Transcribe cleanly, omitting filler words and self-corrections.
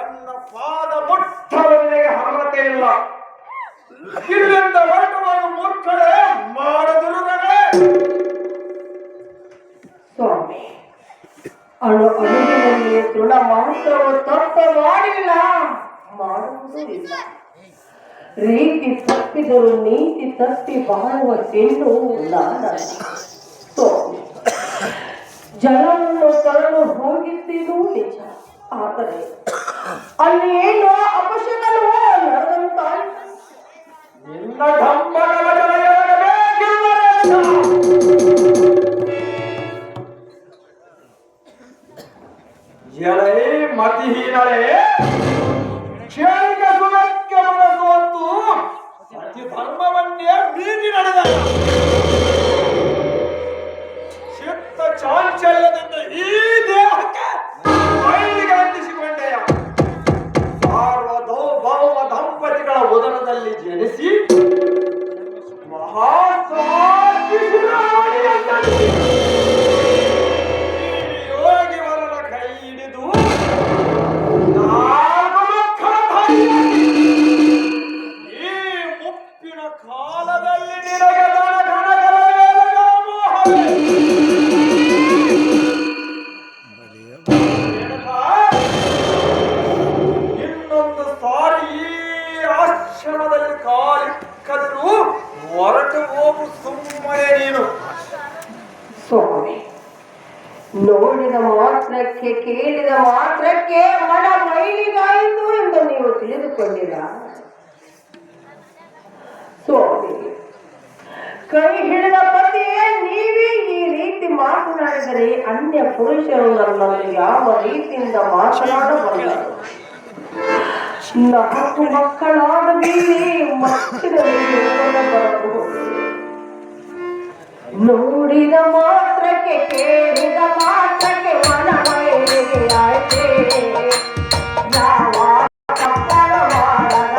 ಎನ್ನ ಪಾದ ಮುಟ್ಟಲು ನಿನಗೆ ಅರ್ಹತೆ ಇಲ್ಲ. ಇಲ್ಲಿಂದ ಹೊರಟುವಾಗ ಮೂರ್ಖಳೆ ಮಾಡಿದರು ಸ್ವಾಮಿ. ಅಡುಗೆಯಲ್ಲಿ ತೃಣ ಮಾತ್ರವು ತಪ್ಪು ಮಾಡಿಲ್ಲ, ಮಾಡುವುದೂ ಇಲ್ಲ. ರೀತಿ ತಪ್ಪಿದರು ನೀತಿ ತಪ್ಪಿ ಬಾಳುವ ಹೆಣ್ಣು ನಾನಲ್ಲ. ಸ್ವಾಮಿ, ಜಲವನ್ನು ತರಲು ಹೋಗಿದ್ದೇನೂ ನಿಜ, ಆದರೆ ಅಲ್ಲಿ ಏನೋ ಅಪಶಕನವೋ ನಡೆದಂತಾಯಿತು. ನಿನ್ನ ಢಂಬಗಳ ಎಳೆ ಮತಿಹೀನಳೆ ಕ್ಷಣಿಕ ಸುಖಕ್ಕೆ ಮನಸ್ಸು ಸತ್ಯ ಧರ್ಮವನ್ನೇ ಮೀರಿ ನಡೆದ ಚಿತ್ತ ಚಾಂಚಲ್ಯದಿಂದ ಈ ದೇಹಕ್ಕೆ ಮೈಲಿಗಂಟಿಸಿಕೊಂಡೆಯ ಸಾರ್ವಭೌಮ ದಂಪತಿಗಳ ಉದರದಲ್ಲಿ ಜನಿಸಿ ಯೋಗಿವರನ ಕೈ ಹಿಡಿದು ಈ ಮುಪ್ಪಿನ ಕಾಲದಲ್ಲಿ ನಿನಗೆ ಇನ್ನೊಂದು ಸಾರಿ ಈ ಆಶ್ರಮದಲ್ಲಿ ಕಾಲಿಕ್ಕದ್ರು ಹೊರಟು ಹೋಗು ಸುಮ್ಮನೆ ನೀನು. ಸ್ವಾಮಿ, ನೋಡಿದ ಮಾತ್ರಕ್ಕೆ ಕೇಳಿದ ಮಾತ್ರಕ್ಕೆ ಮನ ಮೈಲಿಗಾಯಿತು ಎಂದು ನೀವು ತಿಳಿದುಕೊಂಡಿಲ್ಲ. ಸ್ವಾಮಿ, ಕೈ ಹಿಡಿದ ಪತಿಯೇ ನೀವೇ ಈ ರೀತಿ ಮಾತನಾಡಿದರೆ ಅನ್ಯ ಪುರುಷರು ನನ್ನನ್ನು ಯಾವ ರೀತಿಯಿಂದ ಮಾತನಾಡಬಲ್ಲರು? ನಾಲ್ಕು ಮಕ್ಕಳಾದ ಮೇಲೆ ಮಕ್ಕಳಲ್ಲಿ ಬರಬಹುದು. ನೋಡಿದ ಮಾತ್ರಕ್ಕೆ ಕೇಳಿದ